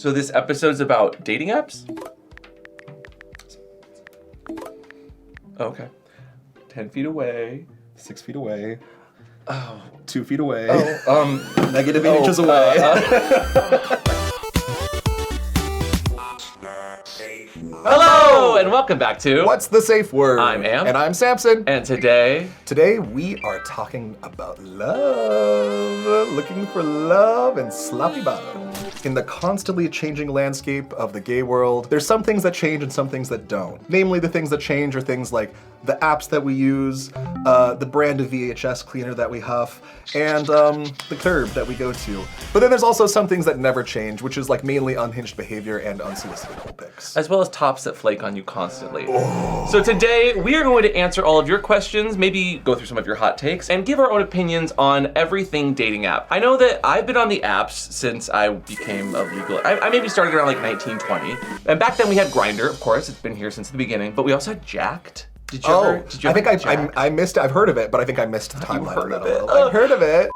So this episode's about dating apps? Oh, okay. 10 feet away. 6 feet away. Oh. 2 feet away. Oh, Negative 8 inches away. Hello, and welcome back to What's the Safe Word? I'm Am. And I'm Sampson. And today we are talking about love. Looking for love and sloppy bottom. In the constantly changing landscape of the gay world, there's some things that change and some things that don't. Namely, the things that change are things like the apps that we use, the brand of VHS cleaner that we huff, and the curb that we go to. But then there's also some things that never change, which is like mainly unhinged behavior and unsolicited cold pics. as well as tops that flake on you constantly. So today, we are going to answer all of your questions, maybe go through some of your hot takes, and give our own opinions on everything dating app. I know that I've been on the apps since I became a legal, I maybe started around like 1920. And back then we had Grindr, of course, it's been here since the beginning, but we also had Jacked. Did you ever I think I missed, I've heard of it, but I think I missed the timeline on that a little. Oh. I've heard of it.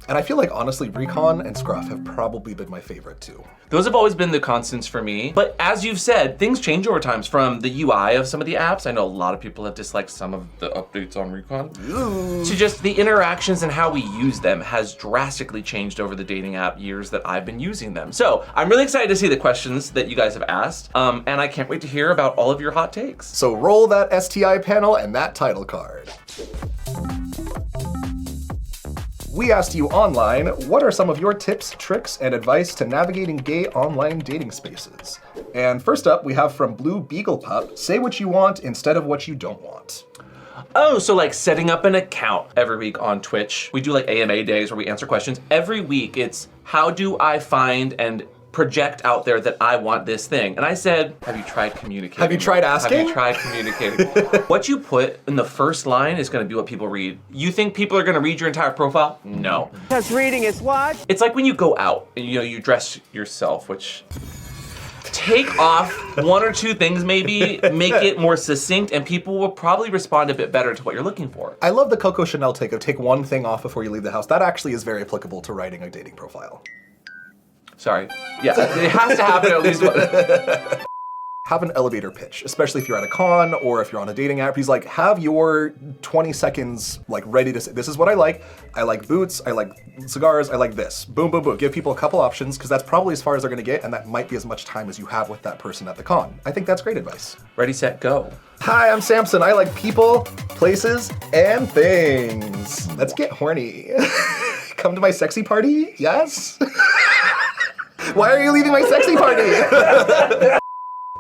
And I feel like, honestly, Recon and Scruff have probably been my favorite too. Those have always been the constants for me. But as you've said, things change over time from the UI of some of the apps. I know a lot of people have disliked some of the updates on Recon. Ooh. To just the interactions and how we use them has drastically changed over the dating app years that I've been using them. So I'm really excited to see the questions that you guys have asked. And I can't wait to hear about all of your hot takes. So roll that STI panel and that title card. We asked you online, what are some of your tips, tricks, and advice to navigating gay online dating spaces? And first up, we have from Blue Beagle Pup, say what you want instead of what you don't want. Oh, so like setting up an account every week on Twitch. We do like AMA days where we answer questions. Every week it's how do I find and project out there that I want this thing. And I said, have you tried communicating? Have you tried asking? Have you tried communicating? What you put in the first line is gonna be what people read. You think people are gonna read your entire profile? No. Because reading is what? It's like when you go out and you dress yourself, which take off one or two things maybe, make it more succinct, and people will probably respond a bit better to what you're looking for. I love the Coco Chanel take of take one thing off before you leave the house. That actually is very applicable to writing a dating profile. Sorry. Yeah, it has to happen at least once. Have an elevator pitch, especially if you're at a con or if you're on a dating app. He's like, have your 20 seconds like ready to say, this is what I like. I like boots, I like cigars, I like this. Boom, boom, boom. Give people a couple options because that's probably as far as they're gonna get, and that might be as much time as you have with that person at the con. I think that's great advice. Ready, set, go. Hi, I'm Sampson. I like people, places, and things. Let's get horny. Come to my sexy party? Yes? Why are you leaving my sexy party?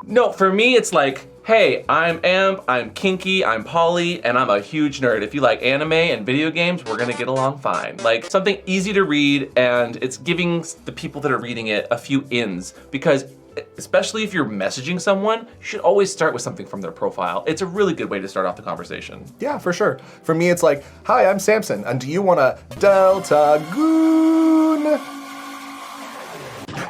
No, for me, it's like, hey, I'm Amp, I'm kinky, I'm poly, and I'm a huge nerd. If you like anime and video games, we're gonna get along fine. Like something easy to read, and it's giving the people that are reading it a few ins, because especially if you're messaging someone, you should always start with something from their profile. It's a really good way to start off the conversation. Yeah, for sure. For me, it's like, hi, I'm Sampson, and do you want a Delta Goon?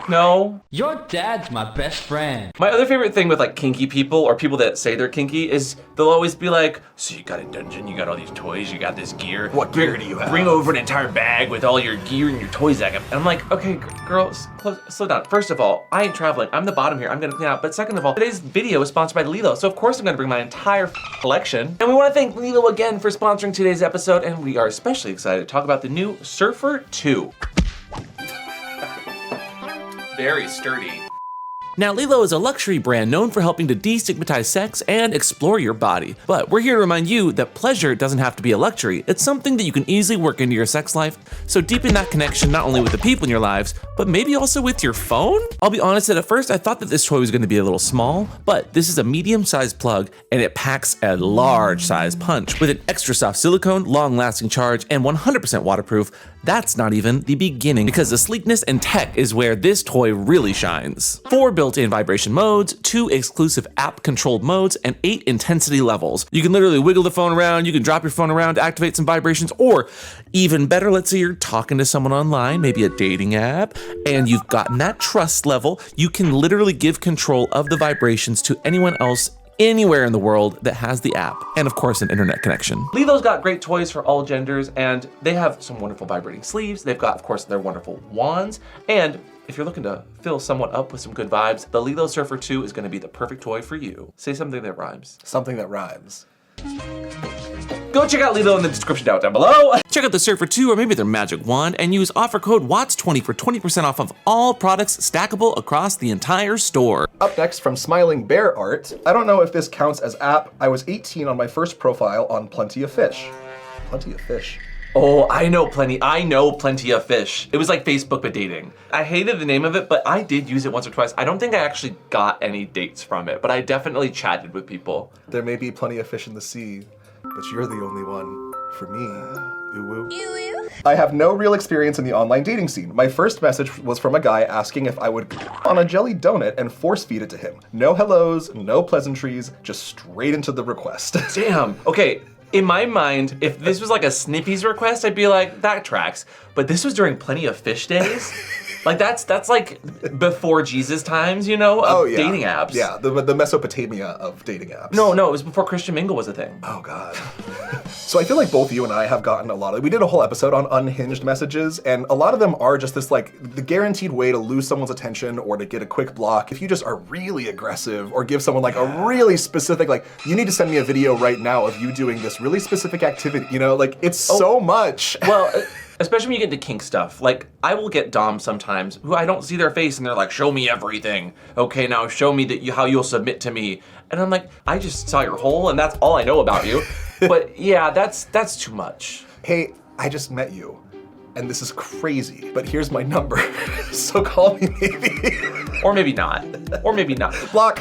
No. Your dad's my best friend. My other favorite thing with like kinky people or people that say they're kinky is they'll always be like, so you got a dungeon, you got all these toys, you got this gear. What gear do you have? Bring over an entire bag with all your gear and your toys. And I'm like, okay, girl, slow down. First of all, I ain't traveling. I'm the bottom here. I'm gonna clean out. But second of all, today's video is sponsored by LELO. So of course I'm gonna bring my entire collection. And we wanna thank LELO again for sponsoring today's episode. And we are especially excited to talk about the new Surfer 2. Very sturdy. Now, LELO is a luxury brand known for helping to destigmatize sex and explore your body. But we're here to remind you that pleasure doesn't have to be a luxury. It's something that you can easily work into your sex life. So deepen that connection not only with the people in your lives, but maybe also with your phone? I'll be honest that at first I thought that this toy was going to be a little small, but this is a medium-sized plug and it packs a large-sized punch with an extra soft silicone, long-lasting charge, and 100% waterproof. That's not even the beginning, because the sleekness and tech is where this toy really shines. 4 built-in vibration modes, 2 exclusive app-controlled modes, and 8 intensity levels. You can literally wiggle the phone around, you can drop your phone around to activate some vibrations, or even better, let's say you're talking to someone online, maybe a dating app, and you've gotten that trust level, you can literally give control of the vibrations to anyone else anywhere in the world that has the app, and of course an internet connection. LELO's got great toys for all genders, and they have some wonderful vibrating sleeves. They've got, of course, their wonderful wands, and If you're looking to fill someone up with some good vibes, the LELO Surfer 2 is gonna be the perfect toy for you. Say something that rhymes. Something that rhymes. Go check out LELO in the description down below. Check out the Surfer 2 or maybe their magic wand and use offer code WATTS20 for 20% off of all products stackable across the entire store. Up next from Smiling Bear Art. I don't know if this counts as app. I was 18 on my first profile on Plenty of Fish. Plenty of Fish. Oh, I know plenty of fish. It was like Facebook but dating. I hated the name of it, but I did use it once or twice. I don't think I actually got any dates from it, but I definitely chatted with people. There may be plenty of fish in the sea, but you're the only one for me. Ooh woo. I have no real experience in the online dating scene. My first message was from a guy asking if I would on a jelly donut and force feed it to him. No hellos, no pleasantries, just straight into the request. Damn, okay. In my mind, if this was like a sniffies request, I'd be like, that tracks. But this was during Plenty of Fish days. Like that's like before Jesus times, you know, of dating apps. Yeah, the Mesopotamia of dating apps. No, it was before Christian Mingle was a thing. Oh God. So I feel like both you and I have gotten a lot of, we did a whole episode on unhinged messages, and a lot of them are just this like the guaranteed way to lose someone's attention or to get a quick block. If you just are really aggressive or give someone like a really specific, like you need to send me a video right now of you doing this really specific activity, you know, like it's so much. Well, especially when you get into kink stuff. Like, I will get doms sometimes who I don't see their face and they're like, show me everything. Okay, now show me that how you'll submit to me. And I'm like, I just saw your hole and that's all I know about you. But yeah, that's too much. Hey, I just met you and this is crazy, but here's my number. So call me maybe. Or maybe not. Or maybe not. Block.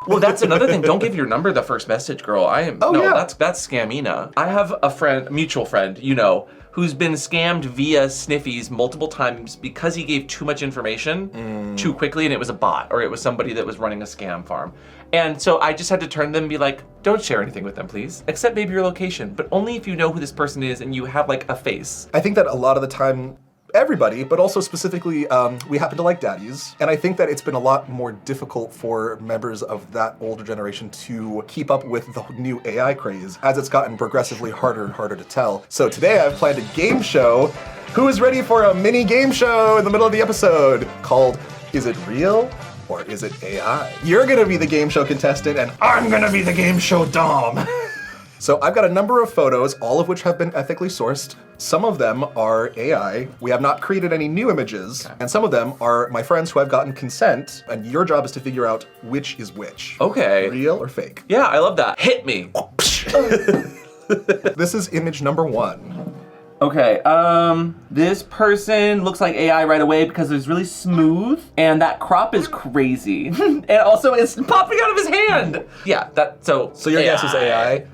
Well, that's another thing. Don't give your number the first message, girl. That's scamina. I have a friend, mutual friend, you know, who's been scammed via sniffies multiple times because he gave too much information too quickly and it was a bot or it was somebody that was running a scam farm. And so I just had to turn to them and be like, don't share anything with them, please, except maybe your location, but only if you know who this person is and you have like a face. I think that a lot of the time, everybody, but also specifically, we happen to like daddies. And I think that it's been a lot more difficult for members of that older generation to keep up with the new AI craze as it's gotten progressively harder and harder to tell. So today I've planned a game show. Who is ready for a mini game show in the middle of the episode called Is It Real or Is It AI? You're gonna be the game show contestant and I'm gonna be the game show dom. So I've got a number of photos, all of which have been ethically sourced. Some of them are AI. We have not created any new images. And some of them are my friends who have gotten consent. And your job is to figure out which is which. Okay. Real or fake? Yeah, I love that. Hit me. This is image number 1. Okay, this person looks like AI right away because it's really smooth and that crop is crazy. And also it's popping out of his hand. Yeah, so your AI. guess is AI?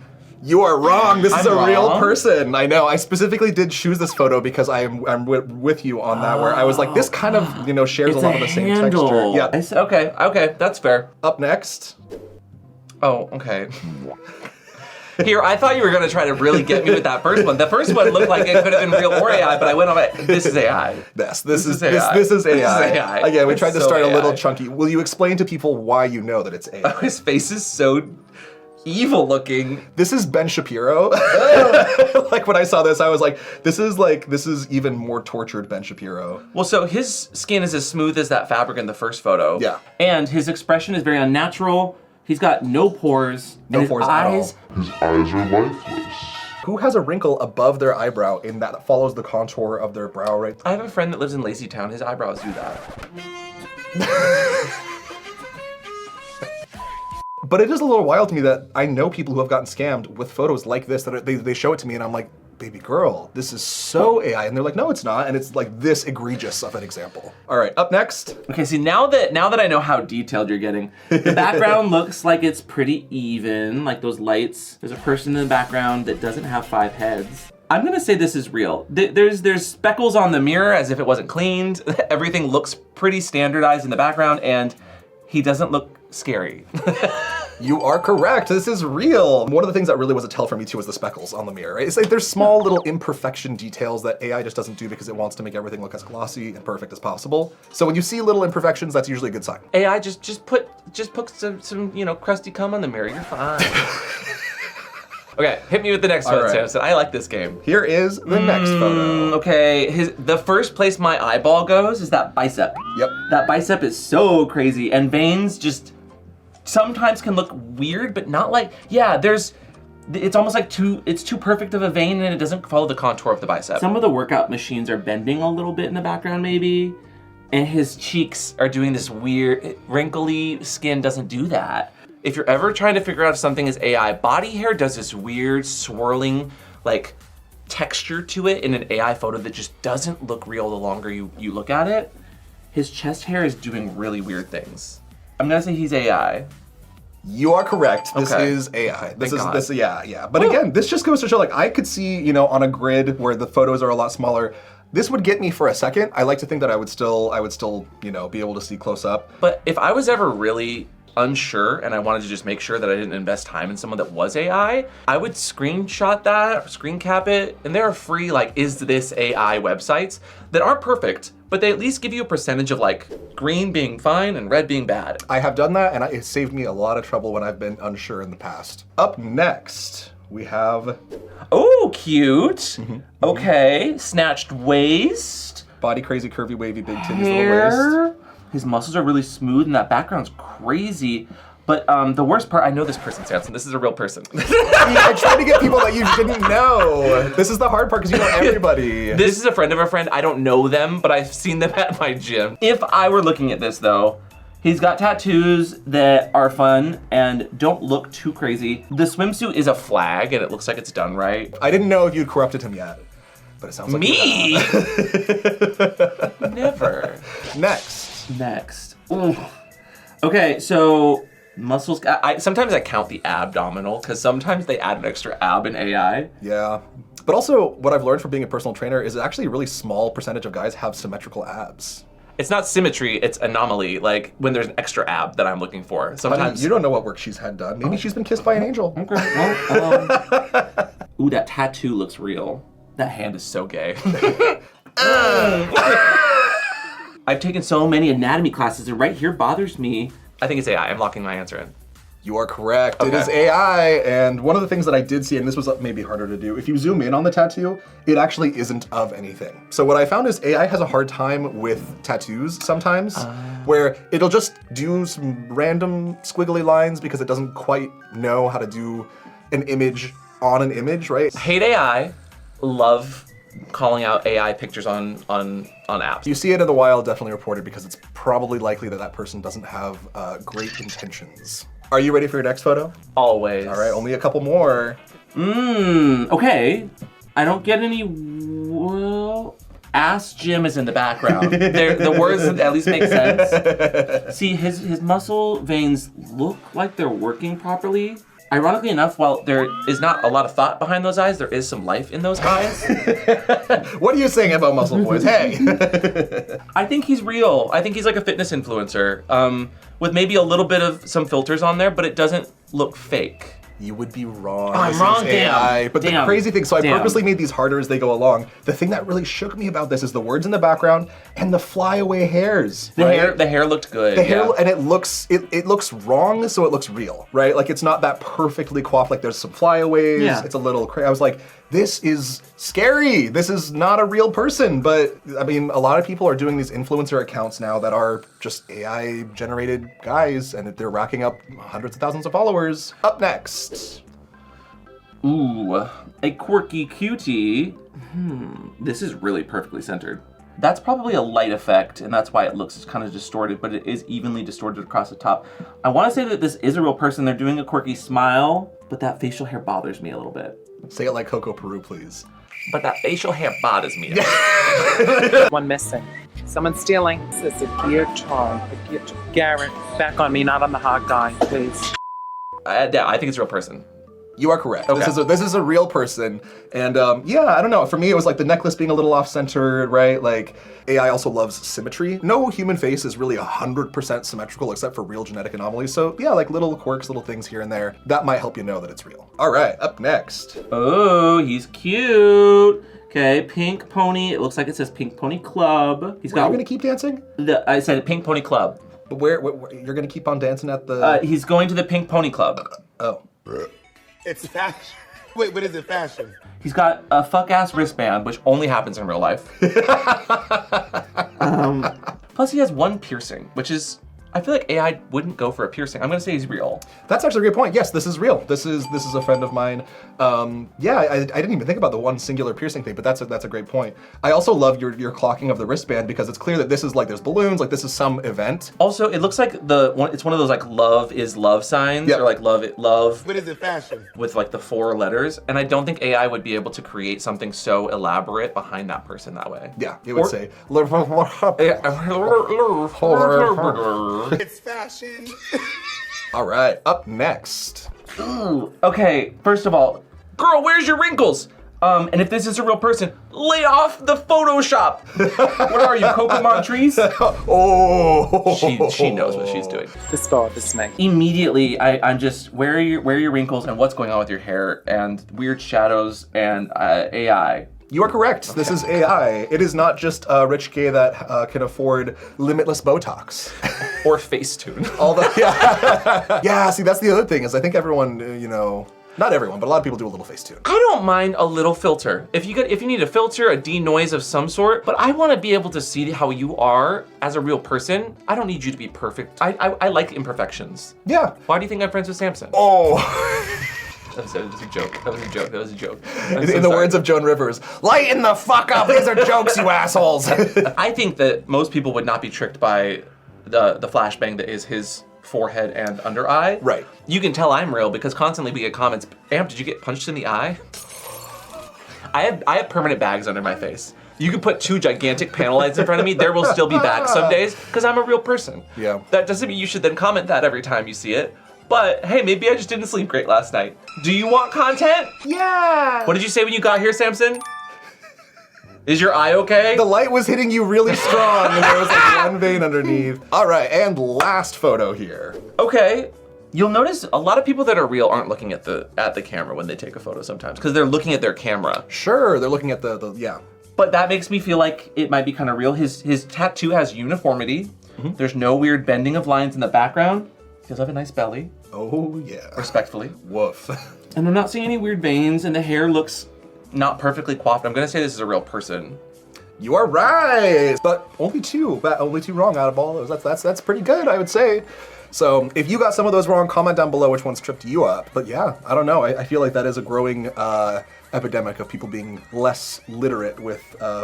You are wrong. This is a real person. I know. I specifically did choose this photo because I'm with you on that. Where I was like, this kind of shares a lot of the same texture. Yeah. Okay, that's fair. Up next. Oh, okay. Here, I thought you were gonna try to really get me with that first one. The first one looked like it could have been real or AI, but I went on it. This is AI. Yes, this is AI. This is AI. Again, we tried to start AI. a little chunky. Will you explain to people why you know that it's AI? Oh, his face is so evil looking. This is Ben Shapiro. Like when I saw this, I was like, this is even more tortured Ben Shapiro. Well, so his skin is as smooth as that fabric in the first photo. Yeah. And his expression is very unnatural. He's got no pores. No pores at all. His eyes are lifeless. Who has a wrinkle above their eyebrow in that follows the contour of their brow, right? I have a friend that lives in Lazy Town. His eyebrows do that. But it is a little wild to me that I know people who have gotten scammed with photos like this, that they show it to me and I'm like, baby girl, this is so AI. And they're like, no, it's not. And it's like this egregious of an example. All right, up next. Okay, see, now that I know how detailed you're getting, the background looks like it's pretty even, like those lights. There's a person in the background that doesn't have 5 heads. I'm gonna say this is real. There's speckles on the mirror as if it wasn't cleaned. Everything looks pretty standardized in the background and he doesn't look scary. You are correct. This is real. One of the things that really was a tell for me too was the speckles on the mirror. Right? It's like there's small little imperfection details that AI just doesn't do because it wants to make everything look as glossy and perfect as possible. So when you see little imperfections, that's usually a good sign. AI just put some crusty cum on the mirror. You're fine. Okay, hit me with the next All one, right. Sampson. I like this game. Here is the next photo. Okay, the first place my eyeball goes is that bicep. Yep. That bicep is so crazy, and veins just sometimes can look weird, but not like, it's almost like it's too perfect of a vein and it doesn't follow the contour of the bicep. Some of the workout machines are bending a little bit in the background maybe, and his cheeks are doing this weird, wrinkly skin doesn't do that. If you're ever trying to figure out if something is AI, body hair does this weird swirling, like, texture to it in an AI photo that just doesn't look real the longer you look at it. His chest hair is doing really weird things. I'm gonna say he's AI. You are correct. This Okay. is AI. Thank God. Yeah. But again, this just goes to show, like, I could see, on a grid where the photos are a lot smaller, this would get me for a second. I like to think that I would still, be able to see close up. But if I was ever really unsure and I wanted to just make sure that I didn't invest time in someone that was AI, I would screenshot that, screen cap it, and there are free, like, is this AI websites that aren't perfect, but they at least give you a percentage of, like, green being fine and red being bad. I have done that, and it saved me a lot of trouble when I've been unsure in the past. Up next, we have Oh, cute. Okay, snatched waist. body crazy, curvy, wavy, big titties, little waist. Hair. His muscles are really smooth and that background's crazy. But the worst part, I know this person, Sampson. This is a real person. I tried to get people that you didn't know. This is the hard part because you know everybody. This is a friend of a friend. I don't know them, but I've seen them at my gym. If I were looking at this though, he's got tattoos that are fun and don't look too crazy. The swimsuit is a flag and it looks like it's done right. I didn't know if you'd corrupted him yet, but it sounds like Me? you have. Never. Next. Ooh. Okay, so muscles. Sometimes I count the abdominal because sometimes they add an extra ab in AI. Yeah. But also, what I've learned from being a personal trainer is actually a really small percentage of guys have symmetrical abs. It's not symmetry, it's anomaly. Like when there's an extra ab that I'm looking for. Sometimes You don't know what work she's had done. Maybe she's been kissed by an angel. Okay, well, ooh, that tattoo looks real. That hand is so gay. I've taken so many anatomy classes and right here bothers me. I think it's AI, I'm locking my answer in. You are correct. Okay. It is AI, and one of the things that I did see, and this was maybe harder to do, if you zoom in on the tattoo, it actually isn't of anything. So what I found is AI has a hard time with tattoos sometimes, where it'll just do some random squiggly lines because it doesn't quite know how to do an image on an image, right? Hate AI, love calling out AI pictures on apps. You see it in the wild, definitely report it because it's probably likely that that person doesn't have great intentions. Are you ready for your next photo? Always. All right, only a couple more. Okay. I don't get any, well, ass Jim is in the background. The words at least make sense. See, his muscle veins look like they're working properly. Ironically enough, while there is not a lot of thought behind those eyes, there is some life in those eyes. What are you saying about muscle boys? Hey! I think he's real. I think he's like a fitness influencer, with maybe a little bit of some filters on there, but it doesn't look fake. You would be wrong. I'm This wrong, is AI. damn. But the Damn. crazy thing, so I Damn. purposely made these harder as they go along. The thing that really shook me about this is the words in the background and the flyaway hairs. The right? hair looked good. The hair, yeah. and it looks wrong, so it looks real, right? Like it's not that perfectly coiffed. Like there's some flyaways. Yeah. It's a little crazy. I was like, this is scary. This is not a real person. But I mean, a lot of people are doing these influencer accounts now that are just AI generated guys, and they're racking up hundreds of thousands of followers. Up next. Ooh, a quirky cutie. This is really perfectly centered. That's probably a light effect, and that's why it looks kind of distorted, but it is evenly distorted across the top. I want to say that this is a real person. They're doing a quirky smile, but that facial hair bothers me a little bit. Say it like Coco Peru, please. But that facial hair bothers me. One missing. Someone stealing. This is a gear charm. A gear Garrett, back on me, not on the hot guy, please. Yeah, I think it's a real person. You are correct. Okay. This is a real person, and yeah, I don't know. For me, it was like the necklace being a little off-centered, right? Like AI also loves symmetry. No human face is really 100% symmetrical except for real genetic anomalies. So yeah, like little quirks, little things here and there. That might help you know that it's real. All right, up next. Oh, he's cute. Okay, pink pony. It looks like it says Pink Pony Club. He's Are got. you gonna keep dancing? I said Pink Pony Club. But where you're gonna keep on dancing at the? He's going to the Pink Pony Club. Oh. It's fashion. Wait, but is it fashion? He's got a fuck-ass wristband, which only happens in real life. Plus he has one piercing, which is, I feel like AI wouldn't go for a piercing. I'm gonna say he's real. That's actually a great point. Yes, this is real. This is a friend of mine. Yeah, I didn't even think about the one singular piercing thing, but that's a great point. I also love your clocking of the wristband because it's clear that this is like, there's balloons, like this is some event. Also, it looks like it's one of those like love is love signs, Yep. or like love But is it fashion? with like the 4 letters. And I don't think AI would be able to create something so elaborate behind that person that way. Yeah, it would Or- say. It's fashion. All right, up next. Ooh, okay, first of all, girl, where's your wrinkles? And if this is a real person, lay off the Photoshop. What are you, Pokemon trees? Oh. She knows what she's doing. This bothers me. Immediately, I'm just, where are your wrinkles and what's going on with your hair and weird shadows and AI? You are correct. This is AI. It is not just a rich gay that can afford limitless Botox. Or Facetune. Although, yeah. Yeah, see, that's the other thing is I think everyone, not everyone, but a lot of people do a little Facetune. I don't mind a little filter. If you need a filter, a denoise of some sort, but I want to be able to see how you are as a real person. I don't need you to be perfect. I like imperfections. Yeah. Why do you think I'm friends with Sampson? Oh. That was a joke. That was a joke. In the words of Joan Rivers, lighten the fuck up. These are jokes, you assholes. I think that most people would not be tricked by the flashbang that is his forehead and under eye. Right. You can tell I'm real because constantly we get comments, Amp, did you get punched in the eye? I have permanent bags under my face. You can put 2 gigantic panel lights in front of me, there will still be bags some days because I'm a real person. Yeah. That doesn't mean you should then comment that every time you see it. But hey, maybe I just didn't sleep great last night. Do you want content? Yeah. What did you say when you got here, Sampson? Is your eye okay? The light was hitting you really strong and there was like one vein underneath. All right, and last photo here. Okay. You'll notice a lot of people that are real aren't looking at the camera when they take a photo sometimes because they're looking at their camera. Sure, they're looking at the yeah. But that makes me feel like it might be kind of real. His tattoo has uniformity. There's no weird bending of lines in the background. He does have a nice belly. Oh yeah. Respectfully. Woof. And I'm not seeing any weird veins and the hair looks not perfectly coiffed. I'm gonna say this is a real person. You are right, but only two wrong out of all those. That's pretty good, I would say. So if you got some of those wrong, comment down below which ones tripped you up. But yeah, I don't know. I feel like that is a growing epidemic of people being less literate with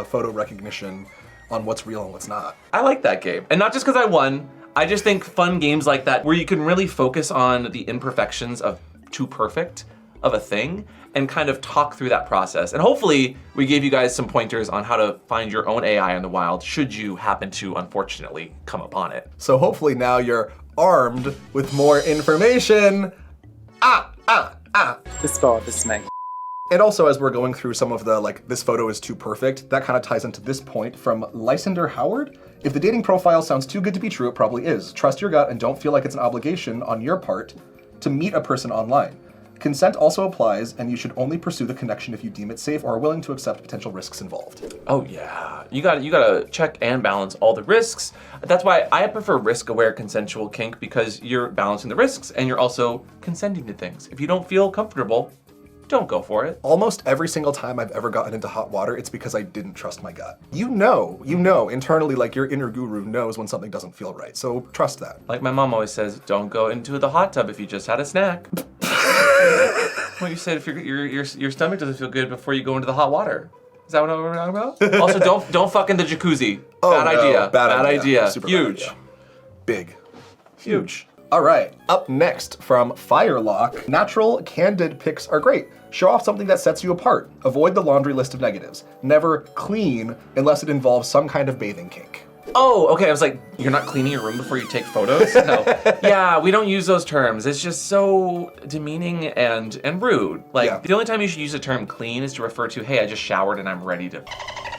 photo recognition on what's real and what's not. I like that game. And not just because I won, I just think fun games like that where you can really focus on the imperfections of too perfect of a thing and kind of talk through that process. And hopefully we gave you guys some pointers on how to find your own AI in the wild should you happen to unfortunately come upon it. So hopefully now you're armed with more information. This bothers me. And also as we're going through some of the this photo is too perfect, that kind of ties into this point from Lysander Howard. If the dating profile sounds too good to be true, it probably is. Trust your gut and don't feel like it's an obligation on your part to meet a person online. Consent also applies, and you should only pursue the connection if you deem it safe or are willing to accept potential risks involved. Oh yeah, you gotta check and balance all the risks. That's why I prefer risk-aware consensual kink because you're balancing the risks and you're also consenting to things. If you don't feel comfortable, don't go for it. Almost every single time I've ever gotten into hot water, it's because I didn't trust my gut. You know, internally, your inner guru knows when something doesn't feel right, so trust that. Like my mom always says, don't go into the hot tub if you just had a snack. Well, you said if your stomach doesn't feel good before you go into the hot water. Is that what we're talking about? Also, don't fuck in the jacuzzi. Oh, bad no, idea. bad idea. Super Huge. bad idea. Big. Huge. All right, up next from Firelock, natural, candid pics are great. Show off something that sets you apart. Avoid the laundry list of negatives. Never clean unless it involves some kind of bathing kink. Oh, okay. I was like, you're not cleaning your room before you take photos? No. Yeah, we don't use those terms. It's just so demeaning and rude. The only time you should use the term clean is to refer to, hey, I just showered and I'm ready to,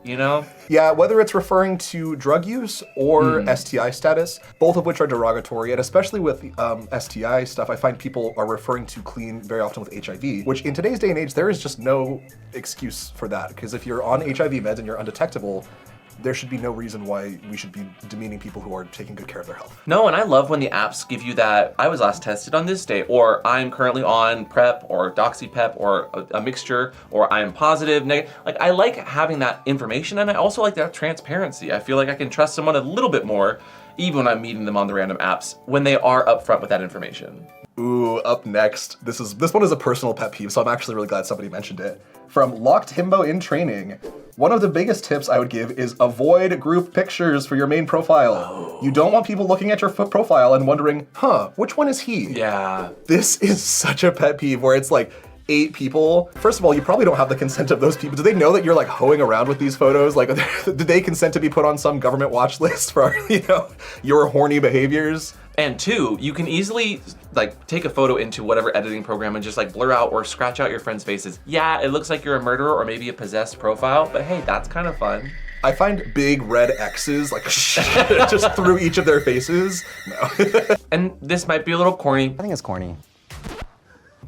you know? Yeah, whether it's referring to drug use or STI status, both of which are derogatory, and especially with STI stuff, I find people are referring to clean very often with HIV, which in today's day and age, there is just no excuse for that. Because if you're on HIV meds and you're undetectable, there should be no reason why we should be demeaning people who are taking good care of their health. No, and I love when the apps give you that, I was last tested on this day, or I'm currently on PrEP, or DoxyPep, or a mixture, or I'm positive, negative. Like, I like having that information, and I also like that transparency. I feel like I can trust someone a little bit more, even when I'm meeting them on the random apps, when they are upfront with that information. Ooh, up next. This one is a personal pet peeve, so I'm actually really glad somebody mentioned it. From Locked Himbo in Training. One of the biggest tips I would give is avoid group pictures for your main profile. Oh. You don't want people looking at your profile and wondering, huh, which one is he? Yeah. This is such a pet peeve where it's like 8 people. First of all, you probably don't have the consent of those people. Do they know that you're like hoeing around with these photos? Like, did they consent to be put on some government watch list for, your horny behaviors? And 2, you can easily like take a photo into whatever editing program and just like blur out or scratch out your friends' faces. Yeah, it looks like you're a murderer or maybe a possessed profile, but hey, that's kind of fun. I find big red X's like just through each of their faces. No. And this might be a little corny. I think it's corny.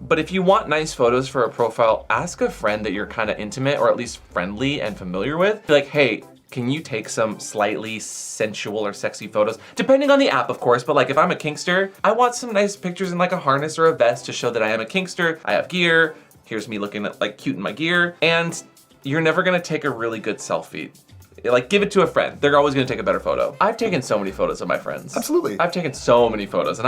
But if you want nice photos for a profile, ask a friend that you're kind of intimate or at least friendly and familiar with. Be like, hey, can you take some slightly sensual or sexy photos? Depending on the app, of course, but like if I'm a kinkster, I want some nice pictures in like a harness or a vest to show that I am a kinkster. I have gear. Here's me looking like cute in my gear. And you're never gonna take a really good selfie. Like, give it to a friend. They're always gonna take a better photo. I've taken so many photos of my friends. Absolutely. I've taken so many photos, and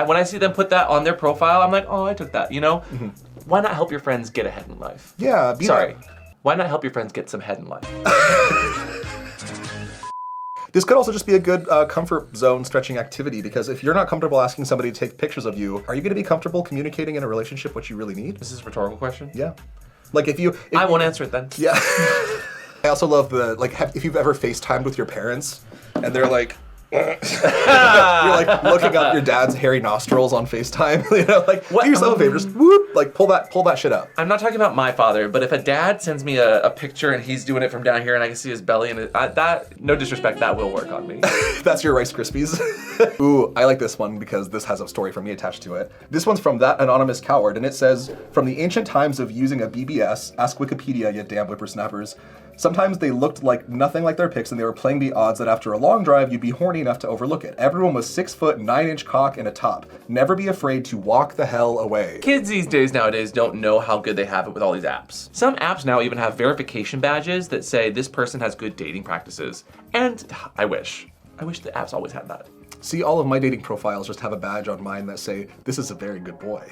when I see them put that on their profile, I'm like, oh, I took that, Mm-hmm. Why not help your friends get ahead in life? Yeah, Why not help your friends get some head in life? This could also just be a good comfort zone stretching activity, because if you're not comfortable asking somebody to take pictures of you, are you gonna be comfortable communicating in a relationship what you really need? This is a rhetorical question? Yeah. Like if I won't answer it then. Yeah. I also love if you've ever FaceTimed with your parents and they're like, you're like looking up your dad's hairy nostrils on FaceTime, do yourself a favor, just whoop, like pull that shit up. I'm not talking about my father, but if a dad sends me a picture and he's doing it from down here and I can see his belly and that, no disrespect, that will work on me. That's your Rice Krispies. Ooh, I like this one because this has a story from me attached to it. This one's from That Anonymous Coward, and it says, from the ancient times of using a BBS, ask Wikipedia, you damn whippersnappers. Sometimes they looked like nothing like their pics and they were playing the odds that after a long drive, you'd be horny enough to overlook it. Everyone was 6 foot, 9-inch cock and a top. Never be afraid to walk the hell away. Kids these days nowadays don't know how good they have it with all these apps. Some apps now even have verification badges that say this person has good dating practices. And I wish the apps always had that. See, all of my dating profiles just have a badge on mine that say, this is a very good boy.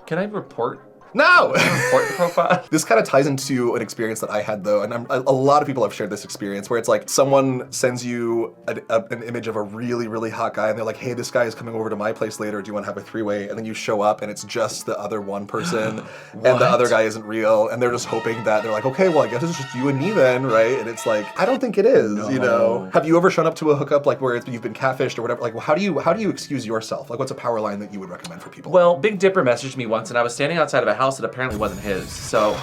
Can I report? No! Report the profile? This kind of ties into an experience that I had though, and a lot of people have shared this experience where it's like someone sends you an image of a really, really hot guy and they're like, hey, this guy is coming over to my place later, do you want to have a 3-way? And then you show up and it's just the other one person and the other guy isn't real and they're just hoping that they're like, okay, well, I guess it's just you and me then, right? And it's like, I don't think it is, Have you ever shown up to a hookup like where you've been catfished or whatever? Like, how do you excuse yourself? Like, what's a power line that you would recommend for people? Well, Big Dipper messaged me once and I was standing outside of a house that apparently wasn't his, so.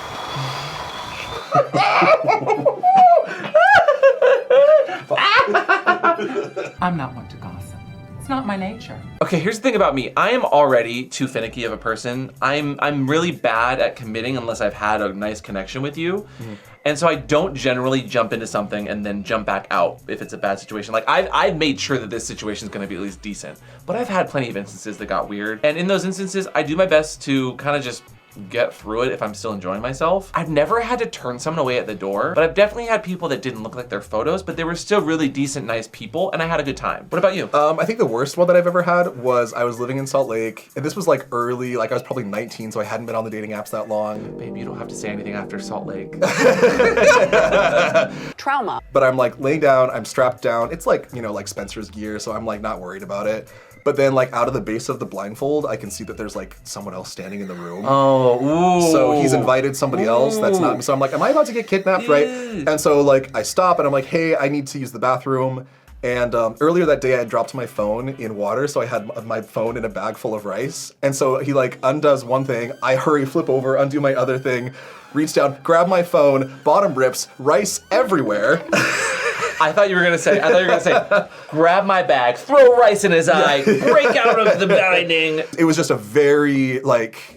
I'm not one to gossip. It's not my nature. Okay, here's the thing about me. I am already too finicky of a person. I'm really bad at committing unless I've had a nice connection with you. Mm-hmm. And so I don't generally jump into something and then jump back out if it's a bad situation. Like I've made sure that this situation is gonna be at least decent, but I've had plenty of instances that got weird. And in those instances, I do my best to kind of just get through it if I'm still enjoying myself. I've never had to turn someone away at the door, but I've definitely had people that didn't look like their photos, but they were still really decent, nice people, and I had a good time. What about you? I think the worst one that I've ever had was I was living in Salt Lake, and this was like early, like I was probably 19, so I hadn't been on the dating apps that long. Babe, you don't have to say anything after Salt Lake. Trauma. But I'm like laying down, I'm strapped down. It's like, like Spencer's gear, so I'm like not worried about it. But then like out of the base of the blindfold, I can see that there's like someone else standing in the room. Oh, ooh. So he's invited somebody else that's not me. So I'm like, am I about to get kidnapped, right? And so like I stop and I'm like, hey, I need to use the bathroom. And earlier that day I had dropped my phone in water, so I had my phone in a bag full of rice. And so he like undoes one thing, I hurry, flip over, undo my other thing, reach down, grab my phone, bottom rips, rice everywhere. I thought you were gonna say, grab my bag, throw rice in his eye, break out of the binding. It was just a very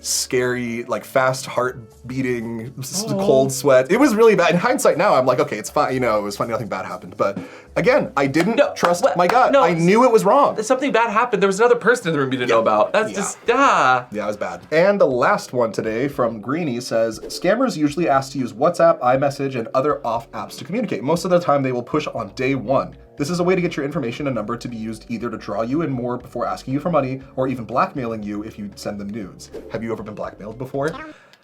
scary, fast heart beating, cold sweat. It was really bad. In hindsight now, I'm like, okay, it's fine. It was fine, nothing bad happened. But again, I didn't trust my gut. I knew it was wrong. Something bad happened. There was another person in the room you didn't know about. That's just, Yeah, it was bad. And the last one today from Greenie says, scammers usually ask to use WhatsApp, iMessage, and other off apps to communicate. Most of the time they will push on day one. This is a way to get your information and number to be used either to draw you in more before asking you for money or even blackmailing you if you send them nudes. Have you ever been blackmailed before?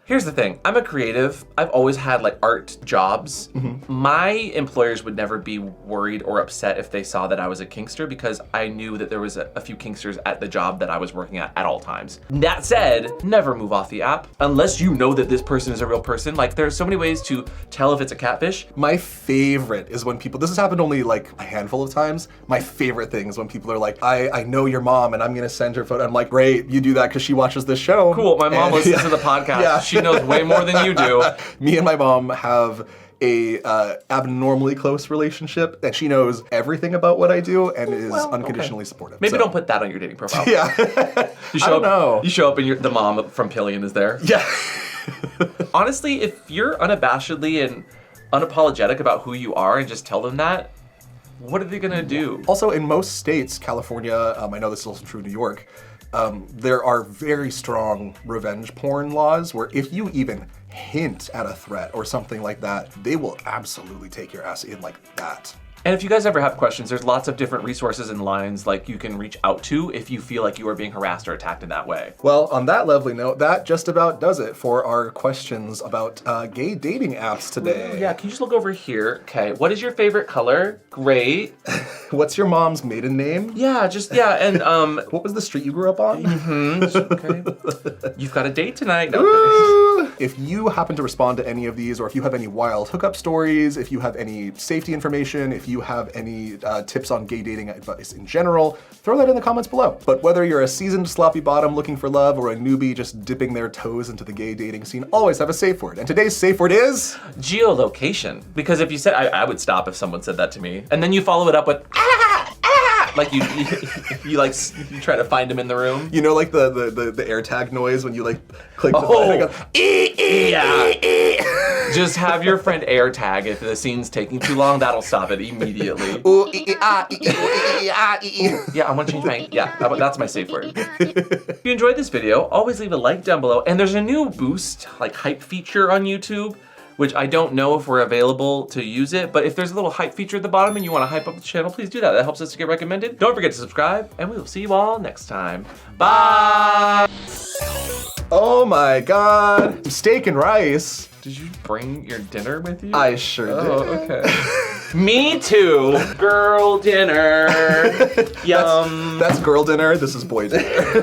Here's the thing, I'm a creative. I've always had art jobs. My employers would never be worried or upset if they saw that I was a kinkster because I knew that there was a few kinksters at the job that I was working at all times. That said, never move off the app unless you know that this person is a real person. There's so many ways to tell if it's a catfish. My favorite is when people, this has happened only a handful of times. My favorite thing is when people are like, I know your mom and I'm gonna send her photo. I'm like, great, you do that because she watches this show. Cool, my mom listens to the podcast. Yeah. She knows way more than you do. Me and my mom have a abnormally close relationship, and she knows everything about what I do and is unconditionally supportive. Maybe don't put that on your dating profile. Yeah. You show up, you show up and the mom from Pillion is there. Yeah. Honestly, if you're unabashedly and unapologetic about who you are and just tell them that, what are they gonna do? Also, in most states, California, I know this is also true in New York, there are very strong revenge porn laws where if you even hint at a threat or something like that, they will absolutely take your ass in like that. And if you guys ever have questions, there's lots of different resources and lines you can reach out to if you feel like you are being harassed or attacked in that way. Well, on that lovely note, that just about does it for our questions about gay dating apps today. Yeah, can you just look over here? Okay, what is your favorite color? Great. What's your mom's maiden name? Yeah, and what was the street you grew up on? Okay. You've got a date tonight. No. If you happen to respond to any of these, or if you have any wild hookup stories, if you have any safety information, if you have any tips on gay dating advice in general, throw that in the comments below. But whether you're a seasoned sloppy bottom looking for love or a newbie just dipping their toes into the gay dating scene, always have a safe word. And today's safe word is geolocation. Because if you said, I would stop if someone said that to me. And then you follow it up with, you try to find him in the room. You know, the AirTag noise when you click the button and go, yeah. Just have your friend AirTag if the scene's taking too long. That'll stop it immediately. Yeah, I want to change my, that's my safe word. If you enjoyed this video, always leave a like down below. And there's a new boost, hype feature on YouTube, which I don't know if we're available to use it, but if there's a little hype feature at the bottom and you want to hype up the channel, please do that. That helps us to get recommended. Don't forget to subscribe, and we will see you all next time. Bye! Oh my God, steak and rice. Did you bring your dinner with you? I sure did. Oh, okay. Me too. Girl dinner. Yum. That's girl dinner, this is boy dinner.